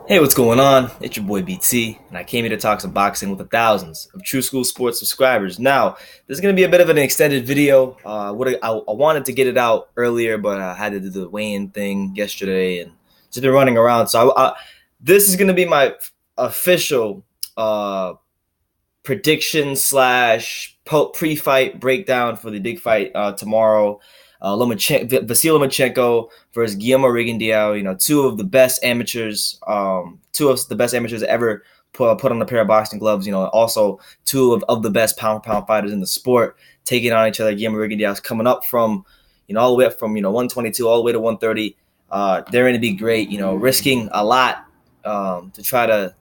Hey, what's going on? It's your boy BT, and I came here to talk some boxing with the thousands of True School Sports subscribers. Now, this is going to be a bit of an extended video. I wanted to get it out earlier, but I had to do the weigh-in thing yesterday, and just been running around. This is going to be my official prediction slash pre-fight breakdown for the big fight tomorrow. Vasil Lomacheko versus Guillermo Rigondeaux. Two of the best amateurs, ever put on a pair of boxing gloves. Also two of the best pound for pound fighters in the sport taking on each other. Guillermo Rigondeaux is coming up from, all the way up from 122 all the way to 130. They're going to be great. Risking a lot to try to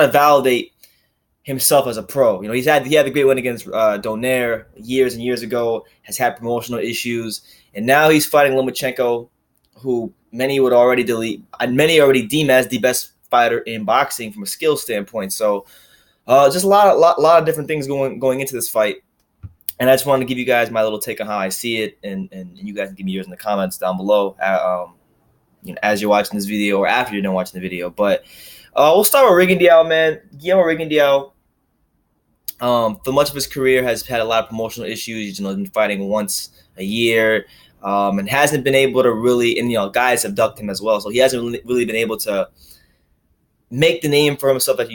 validate himself as a pro. He had the great win against Donaire years and years ago, has had promotional issues, and now he's fighting Lomacheko, who many already deem as the best fighter in boxing from a skill standpoint. So just a lot of different things going into this fight. And I just wanted to give you guys my little take on how I see it, and you guys can give me yours in the comments down below as you're watching this video or after you're done watching the video. But we'll start with Rigondeaux, man. Guillermo Rigondeaux, for much of his career, has had a lot of promotional issues. He's been fighting once a year, and hasn't been able to really. And guys have ducked him as well, so he hasn't really been able to make the name for himself that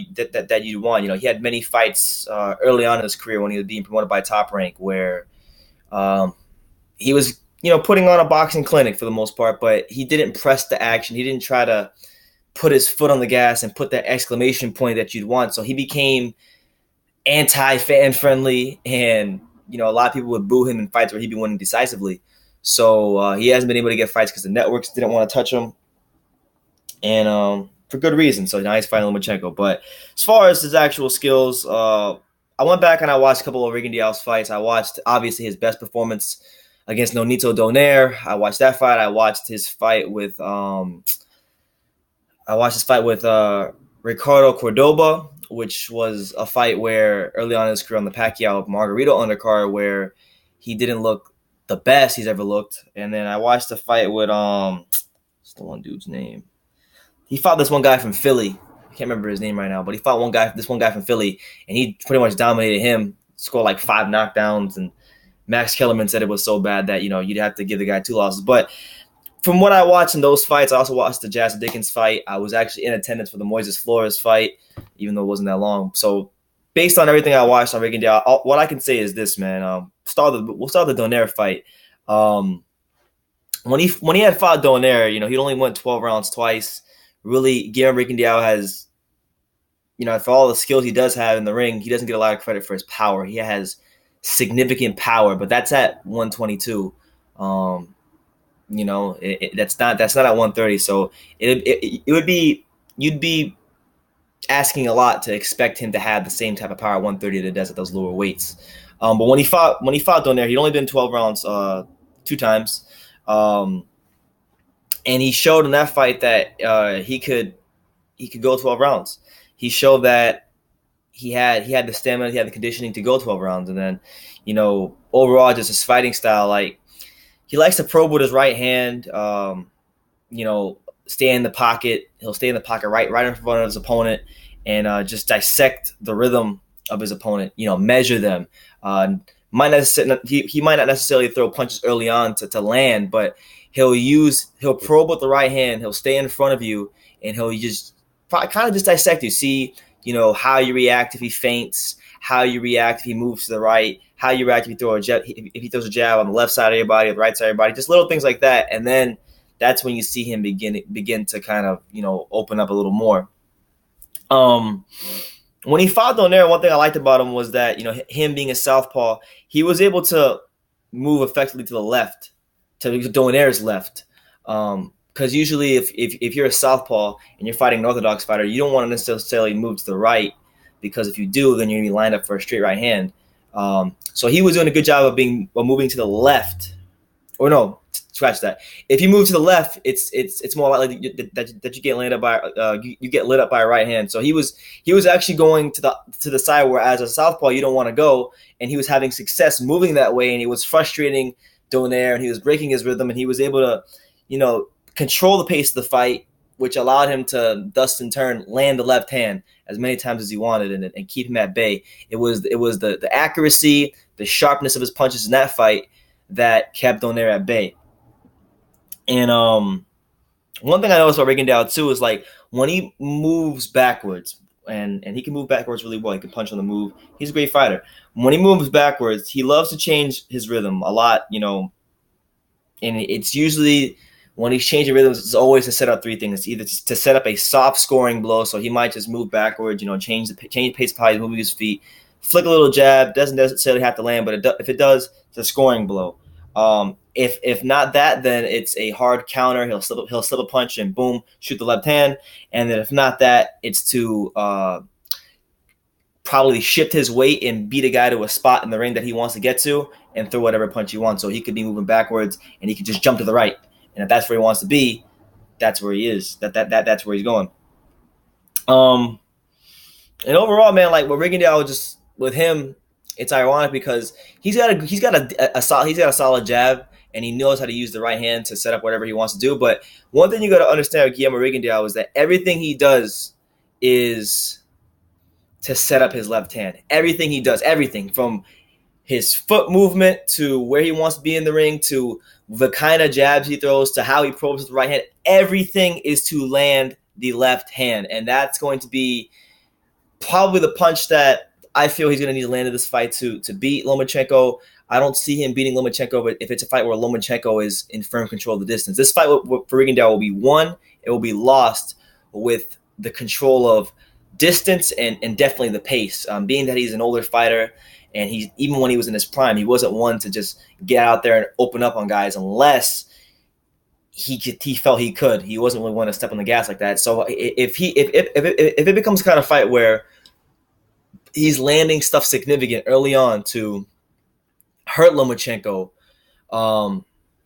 you'd want. He had many fights early on in his career when he was being promoted by Top Rank, where he was putting on a boxing clinic for the most part, but he didn't press the action. He didn't try to put his foot on the gas and put that exclamation point that you'd want. So he became anti-fan friendly, and a lot of people would boo him in fights where he'd be winning decisively. So he hasn't been able to get fights because the networks didn't want to touch him, and for good reason. So now he's fighting Lomachenko. But as far as his actual skills, I went back and I watched a couple of Rigondeaux's fights. I watched obviously his best performance against Nonito Donaire. I watched that fight. I watched his fight with Ricardo Cordoba, which was a fight where early on in his career on the Pacquiao Margarito undercard, where he didn't look the best he's ever looked. And then I watched the fight with what's the one dude's name? He fought this one guy from Philly. I can't remember his name right now, but he fought this one guy from Philly, and he pretty much dominated him. Scored like 5 knockdowns, and Max Kellerman said it was so bad that you'd have to give the guy 2 losses. But from what I watched in those fights, I also watched the Jazz Dickens fight. I was actually in attendance for the Moises Flores fight, even though it wasn't that long. So based on everything I watched on Rigondeaux, what I can say is this, man. We'll start the Donaire fight. When he had fought Donaire, he'd only won 12 rounds twice. Really, Guillermo Rigondeaux has, for all the skills he does have in the ring, he doesn't get a lot of credit for his power. He has significant power, but that's at 122. That's not at 130. So it would be, you'd be asking a lot to expect him to have the same type of power at 130 that it does at those lower weights. But when he fought Donaire, he'd only been 12 rounds 2 times. And he showed in that fight that he could go 12 rounds. He showed that he had the stamina, he had the conditioning to go 12 rounds. And then, overall, just his fighting style, like, he likes to probe with his right hand, stay in the pocket. He'll stay in the pocket right in front of his opponent, and just dissect the rhythm of his opponent, measure them. He might not necessarily throw punches early on to land, but he'll probe with the right hand. He'll stay in front of you, and he'll just kind of just dissect you. See, how you react if he feints, how you react if he moves to the right, how you react if he throws a jab on the left side of your body or the right side of your body, just little things like that. And then that's when you see him begin to kind of, open up a little more. When he fought Donaire, one thing I liked about him was that, him being a southpaw, he was able to move effectively to the left, to Donaire's left. Because usually if you're a southpaw and you're fighting an orthodox fighter, you don't want to necessarily move to the right, because if you do, then you're going to be lined up for a straight right hand. So he was doing a good job of moving to the left. Or no, scratch that. If you move to the left, it's more likely that you get lit up by a right hand. So he was actually going to the side where, as a southpaw, you don't want to go, and he was having success moving that way, and he was frustrating Donaire, and he was breaking his rhythm, and he was able to, control the pace of the fight which allowed him to thus in turn land the left hand as many times as he wanted and keep him at bay. It was the accuracy, the sharpness of his punches in that fight that kept Donaire at bay. And one thing I noticed about Rigondeaux too is like when he moves backwards, and he can move backwards really well. He can punch on the move. He's a great fighter. When he moves backwards, he loves to change his rhythm a lot, and it's usually when he's changing rhythms, it's always to set up three things. It's either to set up a soft scoring blow, so he might just move backwards, change the pace of how he's moving his feet, flick a little jab, doesn't necessarily have to land, but if it does, it's a scoring blow. If not that, then it's a hard counter. He'll slip a punch and boom, shoot the left hand. And then if not that, it's to probably shift his weight and beat a guy to a spot in the ring that he wants to get to and throw whatever punch he wants. So he could be moving backwards and he could just jump to the right. And if that's where he wants to be, that's where he is. That's where he's going. And overall, man, like with Rigondeaux, just with him, it's ironic because he's got a solid jab and he knows how to use the right hand to set up whatever he wants to do. But one thing you got to understand with Guillermo Rigondeaux is that everything he does is to set up his left hand. Everything he does, everything from his foot movement to where he wants to be in the ring to the kind of jabs he throws to how he probes with the right hand, everything is to land the left hand. And that's going to be probably the punch that I feel he's going to need to land in this fight to beat Lomacheko. I don't see him beating Lomacheko, but if it's a fight where Lomacheko is in firm control of the distance, this fight for Rigondeaux will be won. It will be lost with the control of distance and definitely the pace. Being that he's an older fighter, and even when he was in his prime, he wasn't one to just get out there and open up on guys unless he felt he could. He wasn't really one to step on the gas like that. So if it becomes kind of fight where he's landing stuff significant early on to hurt Lomachenko,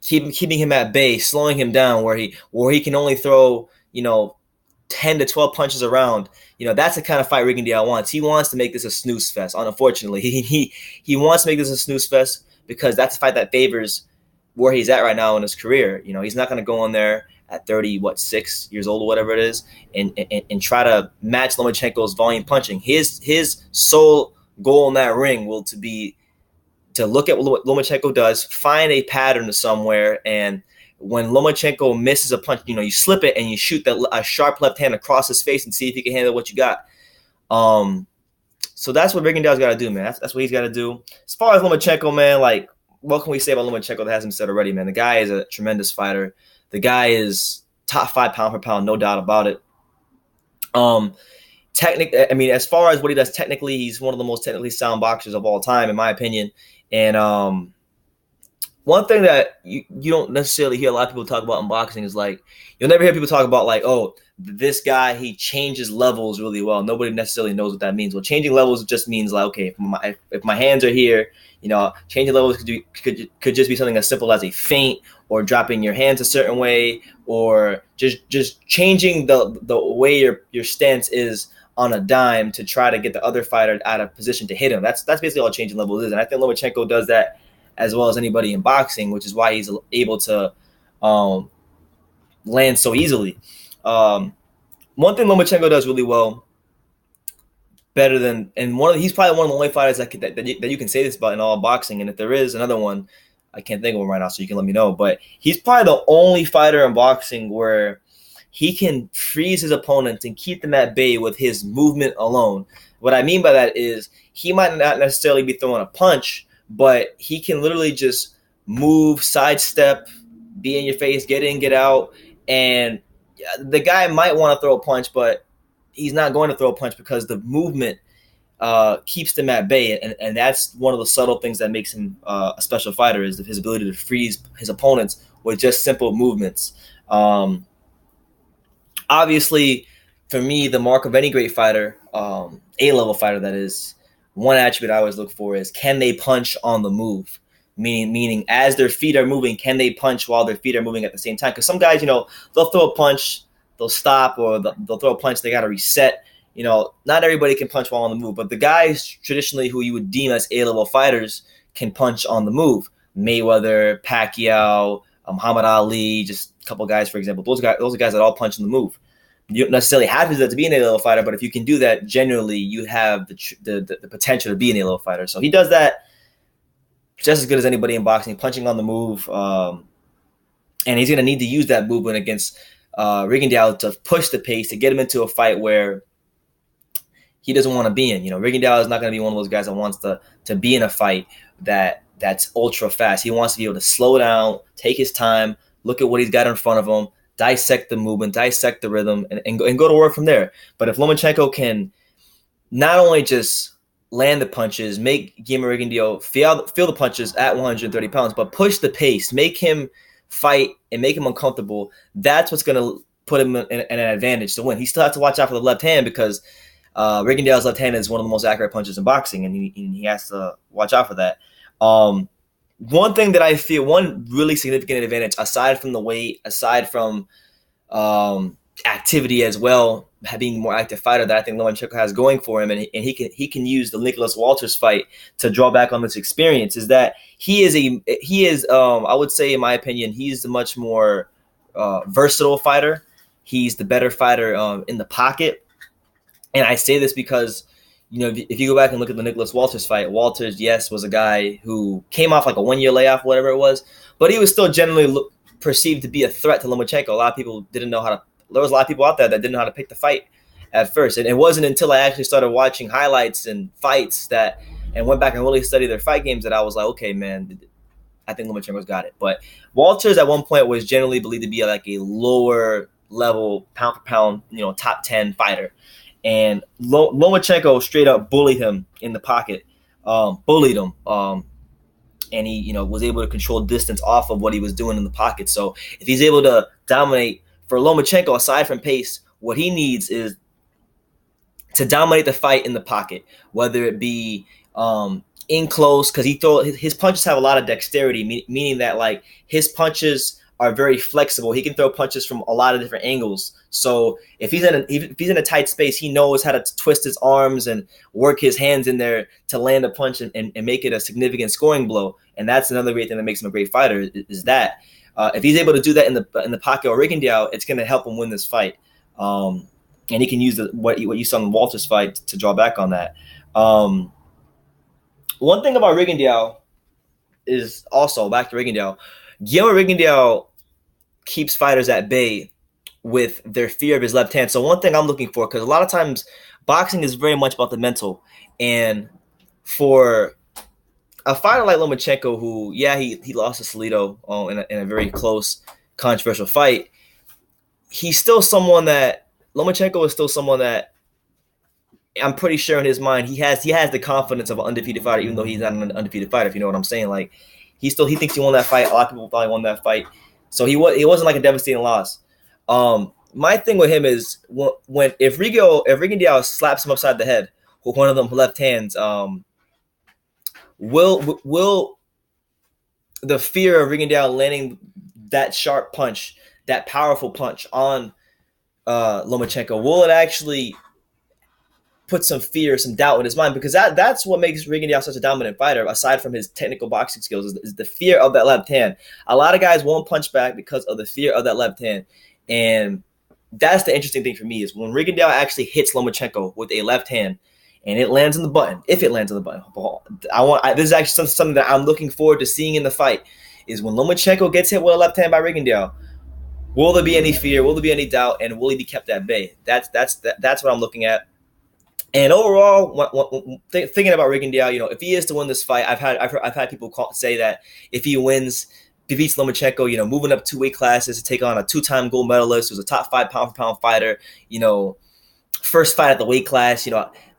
keeping him at bay, slowing him down where he can only throw 10 to 12 punches around. That's the kind of fight Rigondeaux wants. He wants to make this a snooze fest. Unfortunately, he wants to make this a snooze fest because that's a fight that favors where he's at right now in his career. He's not going to go in there at 6 years old or whatever it is and try to match Lomachenko's volume punching. His sole goal in that ring will be to look at what Lomachenko does, find a pattern somewhere, and when Lomachenko misses a punch, you slip it and you shoot a sharp left hand across his face and see if he can handle what you got. So that's what Rigondeaux's got to do, man. That's what he's got to do. As far as Lomachenko, man, like, what can we say about Lomachenko that hasn't said already, man? The guy is a tremendous fighter. The guy is top 5 pound for pound, no doubt about it. As far as what he does technically, he's one of the most technically sound boxers of all time, in my opinion. And one thing that you don't necessarily hear a lot of people talk about in boxing is like, you'll never hear people talk about like, oh, this guy, he changes levels really well. Nobody necessarily knows what that means. Well, changing levels just means like, okay, if my hands are here, changing levels could just be something as simple as a feint or dropping your hands a certain way or just changing the way your stance is on a dime to try to get the other fighter out of position to hit him. That's basically all changing levels is. And I think Lomachenko does that as well as anybody in boxing, which is why he's able to land so easily. One thing Lomachenko does really well, better than, and he's probably one of the only fighters that you can say this about in all boxing. And if there is another one, I can't think of him right now, so you can let me know. But he's probably the only fighter in boxing where he can freeze his opponents and keep them at bay with his movement alone. What I mean by that is he might not necessarily be throwing a punch, but he can literally just move, sidestep, be in your face, get in, get out. And the guy might want to throw a punch, but he's not going to throw a punch because the movement keeps them at bay. And that's one of the subtle things that makes him a special fighter is his ability to freeze his opponents with just simple movements. Obviously, for me, the mark of any great fighter, A-level fighter that is, one attribute I always look for is can they punch on the move? Meaning as their feet are moving, can they punch while their feet are moving at the same time? Because some guys, they'll throw a punch, they'll stop, or they'll throw a punch, they got to reset. Not everybody can punch while on the move, but the guys traditionally who you would deem as A-level fighters can punch on the move. Mayweather, Pacquiao, Muhammad Ali, just couple guys, for example. Those are guys that all punch in the move. You don't necessarily have to be an A-level fighter, but if you can do that, generally you have the potential to be an A-level fighter. So he does that just as good as anybody in boxing, punching on the move. And he's going to need to use that movement against Rigondeaux to push the pace, to get him into a fight where he doesn't want to be in. Rigondeaux is not going to be one of those guys that wants to be in a fight that's ultra fast. He wants to be able to slow down, take his time, look at what he's got in front of him, dissect the movement, dissect the rhythm, and go to work from there. But if Lomachenko can not only just land the punches, make Guillermo Rigondeaux feel the punches at 130 pounds, but push the pace, make him fight and make him uncomfortable, that's what's going to put him in an advantage to win. He still has to watch out for the left hand because Rigondeaux's left hand is one of the most accurate punches in boxing, and he has to watch out for that. One thing that I feel, one really significant advantage, aside from the weight, aside from activity as well, being a more active fighter, that I think Lomachenko has going for him, and he can use the Nicholas Walters fight to draw back on this experience, is that he is I would say, in my opinion, he's the much more versatile fighter. He's the better fighter in the pocket. And I say this because, if you go back and look at the Nicholas Walters fight, Walters, yes, was a guy who came off like a 1-year layoff, whatever it was, but he was still generally perceived to be a threat to Lomachenko. A lot of people didn't know how to. There was a lot of people out there that didn't know how to pick the fight at first, and it wasn't until I actually started watching highlights and fights and went back and really studied their fight games that I was like, okay, man, I think Lomachenko's got it. But Walters at one point was generally believed to be like a lower level pound for pound, top 10 fighter. And Lomachenko straight up bullied him in the pocket, bullied him, and he, was able to control distance off of what he was doing in the pocket. So if he's able to dominate, for Lomachenko, aside from pace, what he needs is to dominate the fight in the pocket, whether it be in close, because his punches have a lot of dexterity, meaning that like his punches are very flexible. He can throw punches from a lot of different angles. So if he's in a tight space, he knows how to twist his arms and work his hands in there to land a punch and make it a significant scoring blow. And that's another great thing that makes him a great fighter, is that if he's able to do that in the pocket or Rigondeaux, it's going to help him win this fight. And he can use what you saw in Walter's fight to draw back on that. One thing about Rigondeaux is also, back to Rigondeaux, Guillermo Rigondeaux keeps fighters at bay with their fear of his left hand. So one thing I'm looking for, because a lot of times boxing is very much about the mental, and for a fighter like Lomachenko, who he lost to Salido in a very close, controversial fight, Lomachenko is still someone that I'm pretty sure in his mind he has the confidence of an undefeated fighter, even though he's not an undefeated fighter, if you know what I'm saying. Like he thinks he won that fight. A lot of people probably won that fight. So he wasn't like a devastating loss. My thing with him is if Rigondeaux slaps him upside the head with one of them left hands, will the fear of Rigondeaux landing that sharp punch, that powerful punch on Lomachenko, will it actually put some fear, some doubt in his mind? Because that's what makes Rigondeaux such a dominant fighter, aside from his technical boxing skills, is the fear of that left hand. A lot of guys won't punch back because of the fear of that left hand. And that's the interesting thing for me, is when Rigondeaux actually hits Lomachenko with a left hand and it lands on the button, if it lands on the button. This is actually something that I'm looking forward to seeing in the fight, is when Lomachenko gets hit with a left hand by Rigondeaux, will there be any fear? Will there be any doubt? And will he be kept at bay? That's what I'm looking at. And overall, thinking about Rigondeaux, if he is to win this fight, I've had people say that if he defeats Lomachenko, moving up 2 weight classes to take on a 2-time gold medalist who's a top 5 pound for pound fighter, first fight at the weight class,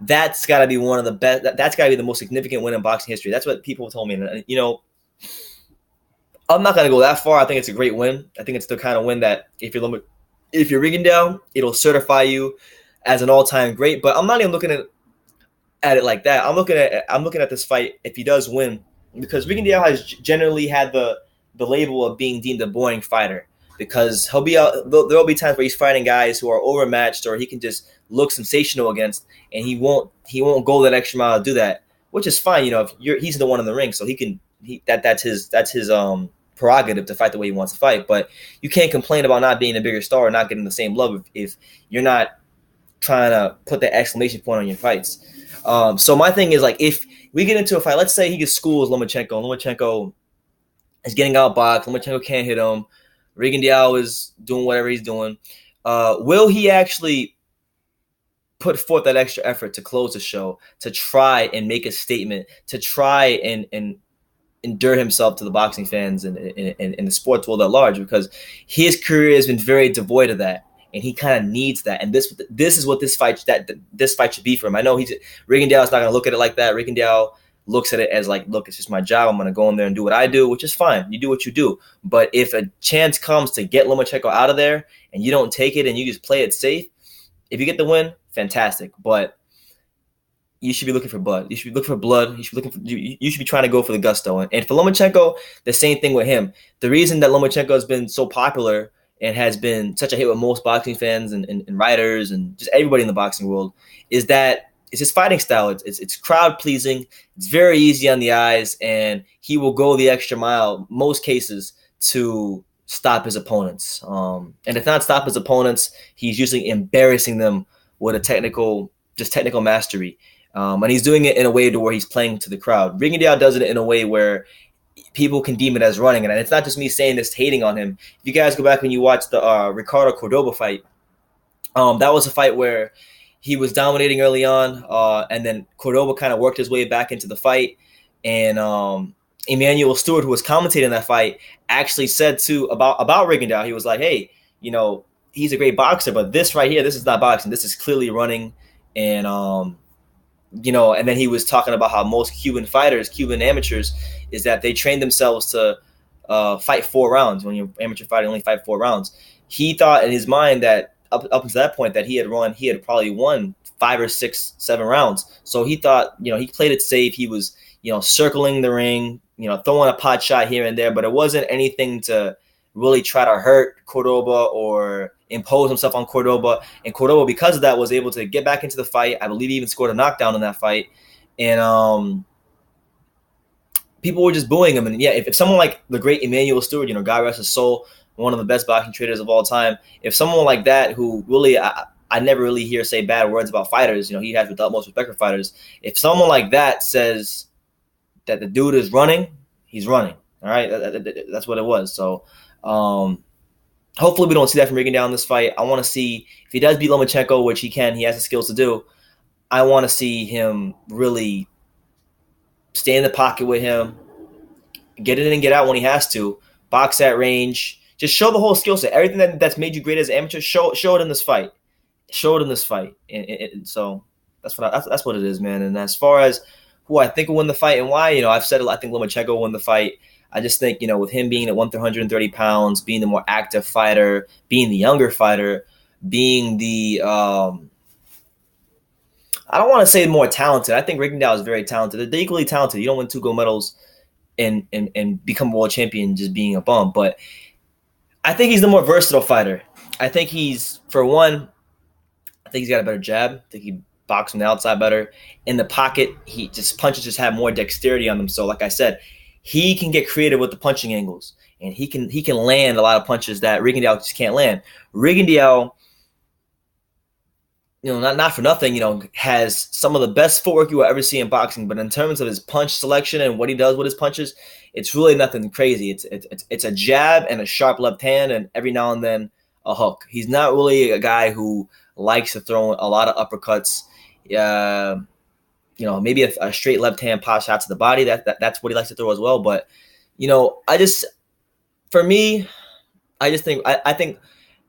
that's got to be one of the best. That's got to be the most significant win in boxing history. That's what people told me. And, I'm not going to go that far. I think it's a great win. I think it's the kind of win that if you're Rigondeaux, it'll certify you as an all-time great. But I'm not even looking at it like that. I'm looking at this fight if he does win, because Rigondeaux has generally had the label of being deemed a boring fighter, because there'll be times where he's fighting guys who are overmatched or he can just look sensational against, and he won't go that extra mile to do that, which is fine. If he's the one in the ring, so that's his prerogative to fight the way he wants to fight. But you can't complain about not being a bigger star or not getting the same love if you're not trying to put that exclamation point on your fights. So my thing is, like, if we get into a fight, let's say he gets schools Lomachenko, and Lomachenko is getting outboxed, Lomachenko can't hit him, Rigondeaux is doing whatever he's doing. Will he actually put forth that extra effort to close the show, to try and make a statement, to try and endure himself to the boxing fans and the sports world at large? Because his career has been very devoid of that, and he kind of needs that. And this is what this fight should be for him. I know Rigondeaux is not going to look at it like that. Rigondeaux looks at it as like, look, it's just my job. I'm going to go in there and do what I do, which is fine. You do what you do. But if a chance comes to get Lomachenko out of there and you don't take it and you just play it safe, if you get the win, fantastic. But you should be looking for blood. You should be looking for blood. You should be trying to go for the gusto. And for Lomachenko, the same thing with him. The reason that Lomachenko has been so popular and has been such a hit with most boxing fans and writers and just everybody in the boxing world is that it's his fighting style. It's crowd pleasing. It's very easy on the eyes, and he will go the extra mile most cases to stop his opponents. And if not stop his opponents, he's usually embarrassing them with a technical mastery. And he's doing it in a way to where he's playing to the crowd. Rigondeaux does it in a way where people can deem it as running. And it's not just me saying this, hating on him. If you guys go back and you watch the Ricardo Cordoba fight, that was a fight where he was dominating early on, and then Cordoba kind of worked his way back into the fight. And Emmanuel Stewart, who was commentating that fight, actually said about Rigondeaux, he was like, hey, he's a great boxer, but this right here, this is not boxing. This is clearly running. And, and then he was talking about how most Cuban amateurs, is that they train themselves to fight 4 rounds. When you're amateur fighting, only fight 4 rounds. He thought in his mind that up until that point that he had probably won 5 or 6, 7 rounds. So he thought, he played it safe. He was, circling the ring, throwing a pot shot here and there, but it wasn't anything to really try to hurt Cordoba or impose himself on Cordoba. And Cordoba, because of that, was able to get back into the fight. I believe he even scored a knockdown in that fight. And people were just booing him. And yeah, if someone like the great Emmanuel Stewart, God rest his soul, one of the best boxing traders of all time, if someone like that, who really I never really hear say bad words about fighters, he has the utmost respect for fighters. If someone like that says that the dude is running, he's running. All right, that's what it was. So hopefully we don't see that from Rigondeaux in this fight. I want to see, if he does beat Lomachenko, which he can, he has the skills to do, I want to see him really stay in the pocket with him, get in and get out when he has to, box at range, just show the whole skill set. Everything that's made you great as an amateur, show it in this fight. Show it in this fight. And so that's what it is, man. And as far as who I think will win the fight and why, I've said I think Lomachenko will win the fight. I just think, with him being at 130 pounds, being the more active fighter, being the younger fighter, being the I don't want to say more talented. I think Rigondeaux is very talented. They're equally talented. You don't win 2 gold medals and become a world champion just being a bum. But I think he's the more versatile fighter. I think he's, for one, I think he's got a better jab. I think he boxes from the outside better. In the pocket, punches just have more dexterity on them. So like I said, he can get creative with the punching angles, and he can land a lot of punches that Rigondeaux just can't land. Rigondeaux, not for nothing, has some of the best footwork you will ever see in boxing. But in terms of his punch selection and what he does with his punches, it's really nothing crazy. It's a jab and a sharp left hand, and every now and then a hook. He's not really a guy who likes to throw a lot of uppercuts. Maybe a straight left hand pot shot to the body. That's what he likes to throw as well. But I think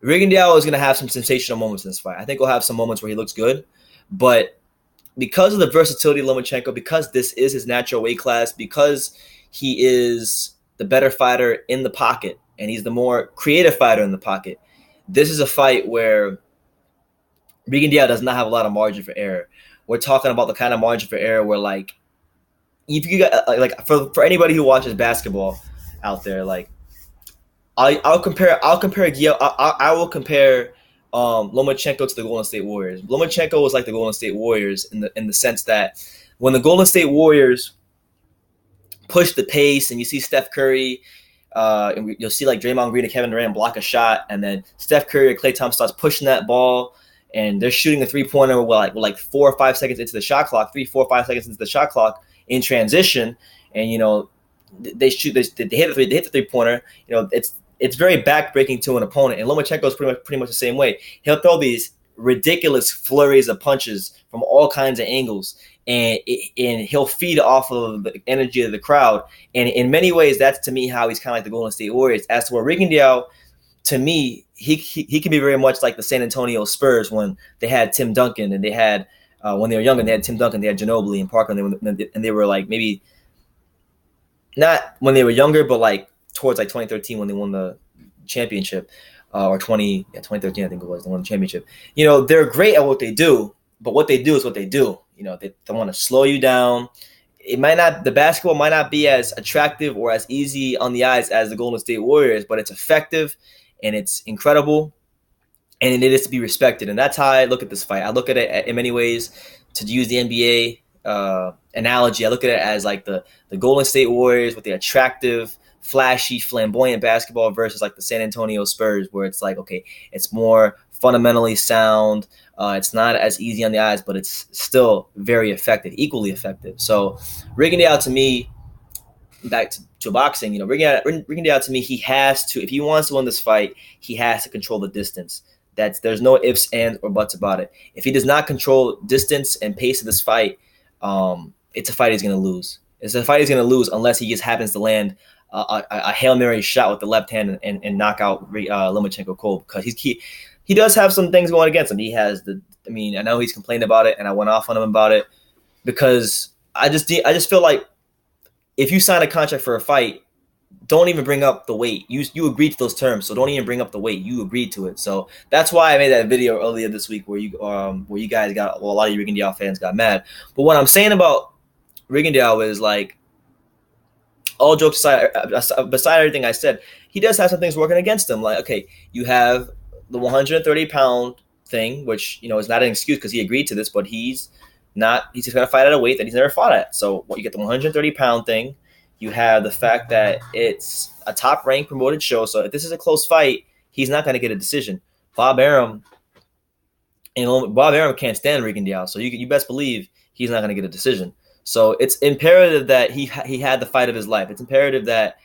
Rigondeaux is going to have some sensational moments in this fight. I think he'll have some moments where he looks good, but because of the versatility of Lomachenko, because this is his natural weight class, because he is the better fighter in the pocket and he's the more creative fighter in the pocket, this is a fight where Rigondeaux does not have a lot of margin for error. We're talking about the kind of margin for error where, like, if you got for anybody who watches basketball out there, like, I will compare Lomachenko to the Golden State Warriors. Lomachenko was like the Golden State Warriors in the sense that when the Golden State Warriors push the pace and you see Steph Curry And you'll see like Draymond Green and Kevin Durant block a shot, and then Steph Curry or Klay Thompson starts pushing that ball, and they're shooting a 3-pointer with 4 or 5 seconds into the shot clock, 3, 4, 5 seconds into the shot clock in transition, and they hit the 3-pointer. It's very backbreaking to an opponent, and Lomachenko is pretty much the same way. He'll throw these ridiculous flurries of punches from all kinds of angles, and he'll feed off of the energy of the crowd. And in many ways, that's to me how he's kind of like the Golden State Warriors. As to where Rigondeaux, to me, he can be very much like the San Antonio Spurs when they had Tim Duncan, and they had when they were younger, they had Tim Duncan, they had Ginobili and Parker, and they were like maybe not when they were younger, but like towards like 2013 when they won the championship, or 2013 I think it was, they won the championship. They're great at what they do, but what they do is what they do. They want to slow you down. The basketball might not be as attractive or as easy on the eyes as the Golden State Warriors, but it's effective and it's incredible, and it is to be respected. And that's how I look at this fight. I look at it in many ways, to use the NBA analogy. I look at it as like the Golden State Warriors with the attractive, flashy, flamboyant basketball versus like the San Antonio Spurs, where it's like, okay, it's more fundamentally sound. It's not as easy on the eyes, but it's still very effective, equally effective. So Rigondeaux, to me, back to boxing, Rigondeaux, to me, he has to, if he wants to win this fight, he has to control the distance. There's no ifs, ands, or buts about it. If he does not control distance and pace of this fight, it's a fight he's going to lose. It's a fight he's going to lose unless he just happens to land a Hail Mary shot with the left hand and knock out Lomachenko cold, because he does have some things going against him. He has I know he's complained about it, and I went off on him about it, because I just feel like if you sign a contract for a fight, don't even bring up the weight. You agreed to those terms, so don't even bring up the weight. You agreed to it. So that's why I made that video earlier this week where you guys a lot of you Rigondeaux fans got mad. But what I'm saying about Rigondeaux is, like, all jokes aside, beside everything I said, he does have some things working against him. Like, okay, you have the 130-pound thing, which is not an excuse because he agreed to this, but he's just going to fight at a weight that he's never fought at. So you get the 130-pound thing. You have the fact that it's a top-ranked promoted show. So if this is a close fight, he's not going to get a decision. Bob Arum can't stand Rigondeaux, so you best believe he's not going to get a decision. So it's imperative that he had the fight of his life. It's imperative that,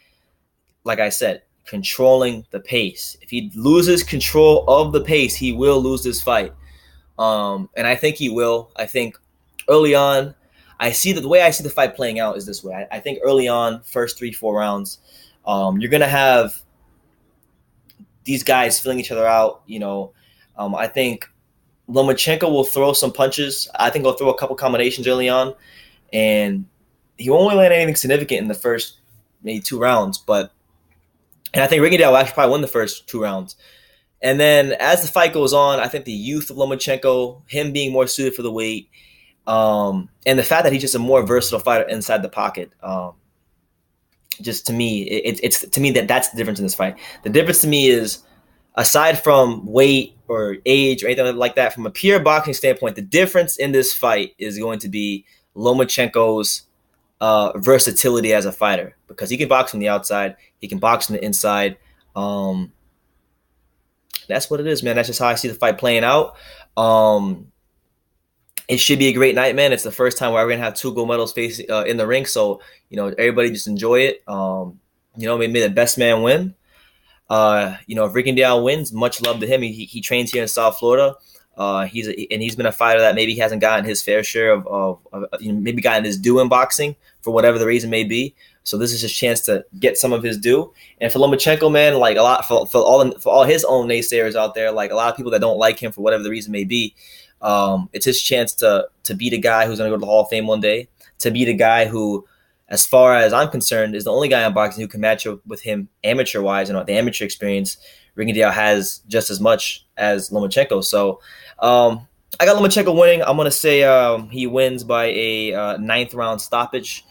like I said, controlling the pace. If he loses control of the pace, he will lose this fight. And I think he will. I think early on, the way I see the fight playing out is this way. I think early on, first 3-4 rounds, you're going to have these guys filling each other out. I think Lomachenko will throw some punches. I think he'll throw a couple combinations early on, and he won't really land anything significant in the first maybe 2 rounds. And I think Rigondeaux will actually probably win the first 2 rounds. And then as the fight goes on, I think the youth of Lomachenko, him being more suited for the weight, and the fact that he's just a more versatile fighter inside the pocket, just to me, it's to me that's the difference in this fight. The difference to me is, aside from weight or age or anything like that, from a pure boxing standpoint, the difference in this fight is going to be Lomachenko's versatility as a fighter, because he can box from the outside, he can box from the inside. That's what it is, man. That's just how I see the fight playing out. It should be a great night, man. It's the first time we're going to have 2 gold medals facing in the ring, so everybody just enjoy it. May the best man win. If Rigondeaux wins, much love to him. He trains here in South Florida. He's been a fighter that maybe hasn't gotten his fair share of maybe gotten his due in boxing for whatever the reason may be. So this is his chance to get some of his due. And for Lomachenko, man, like a lot for all his own naysayers out there, like a lot of people that don't like him for whatever the reason may be, it's his chance to be the guy who's going to go to the Hall of Fame one day, to be the guy who, as far as I'm concerned, is the only guy in boxing who can match up with him amateur-wise, the amateur experience. Rigondeaux has just as much as Lomachenko. So I got Lomachenko winning. I'm going to say he wins by a 9th round stoppage.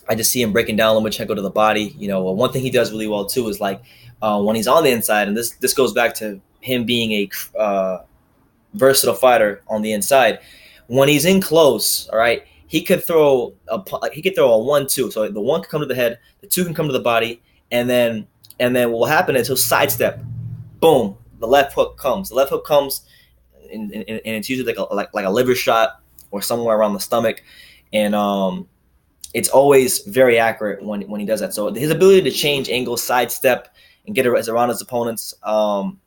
I just see him breaking down Lomachenko to the body. One thing he does really well too is like when he's on the inside, and this goes back to him being a versatile fighter on the inside. When he's in close, all right, he could throw a 1-2. So the one can come to the head, the two can come to the body, and then what will happen is he'll sidestep. Boom, the left hook comes. The left hook comes, and it's usually like a liver shot or somewhere around the stomach, and it's always very accurate when he does that. So his ability to change angles, sidestep, and get around his opponents. I'm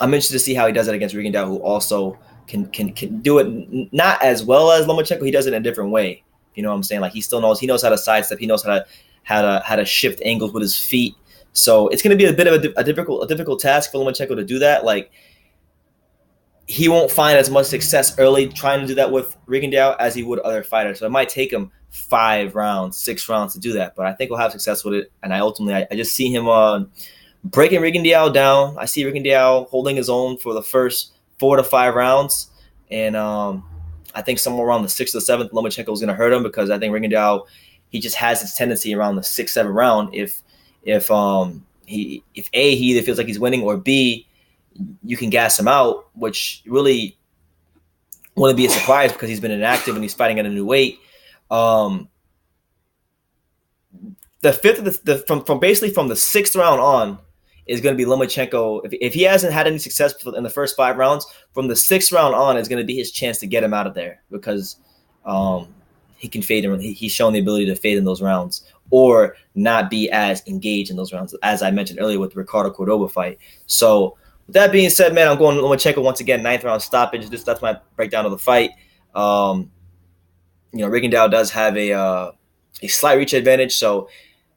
interested to see how he does it against Rigondeaux, who also can do it not as well as Lomacheko. He does it in a different way. You know what I'm saying? Like he knows how to sidestep. He knows how to shift angles with his feet. So it's going to be a bit of a difficult task for Lomacheko to do that. Like he won't find as much success early trying to do that with Rigondeaux as he would other fighters. So it might take him 5 rounds, 6 rounds to do that. But I think he'll have success with it. And I just see him breaking Rigondeaux down. I see Rigondeaux holding his own for the first 4 to 5 rounds. And I think somewhere around the 6th or 7th, Lomacheko is going to hurt him because I think Rigondeaux, he just has this tendency around the 6th, 7th round. If he either feels like he's winning, or B, you can gas him out, which really wouldn't be a surprise because he's been inactive and he's fighting at a new weight. The fifth from basically from the 6th round on is going to be Lomacheko. If he hasn't had any success in the first 5 rounds, from the 6th round on is going to be his chance to get him out of there because he can fade him. He's shown the ability to fade in those rounds or not be as engaged in those rounds, as I mentioned earlier with the Ricardo Cordoba fight. So with that being said, man, I'm going Lomacheko once again, 9th round stoppage. That's my breakdown of the fight. Rigondeaux does have a slight reach advantage, so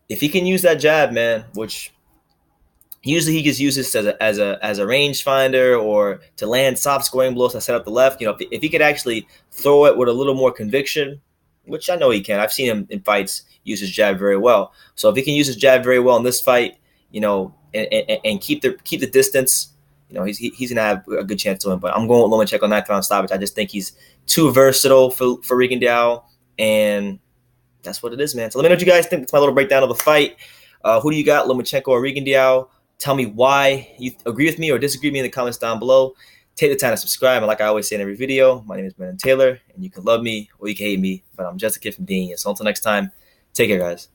if he can use that jab, man, which usually he just uses as a range finder or to land soft scoring blows to set up the left. If he could actually throw it with a little more conviction, which I know he can. I've seen him in fights use his jab very well. So if he can use his jab very well in this fight, and keep the distance, he's gonna have a good chance to win. But I'm going with Lomacheko 9th round stoppage. I just think he's too versatile for Rigondeaux, and that's what it is, man. So let me know what you guys think. It's my little breakdown of the fight. Who do you got, Lomacheko or Rigondeaux? Tell me why you agree with me or disagree with me in the comments down below. Take the time to subscribe. And like I always say in every video, my name is Brandon Taylor, and you can love me or you can hate me, but I'm just a kid from Dania. So until next time, take care, guys.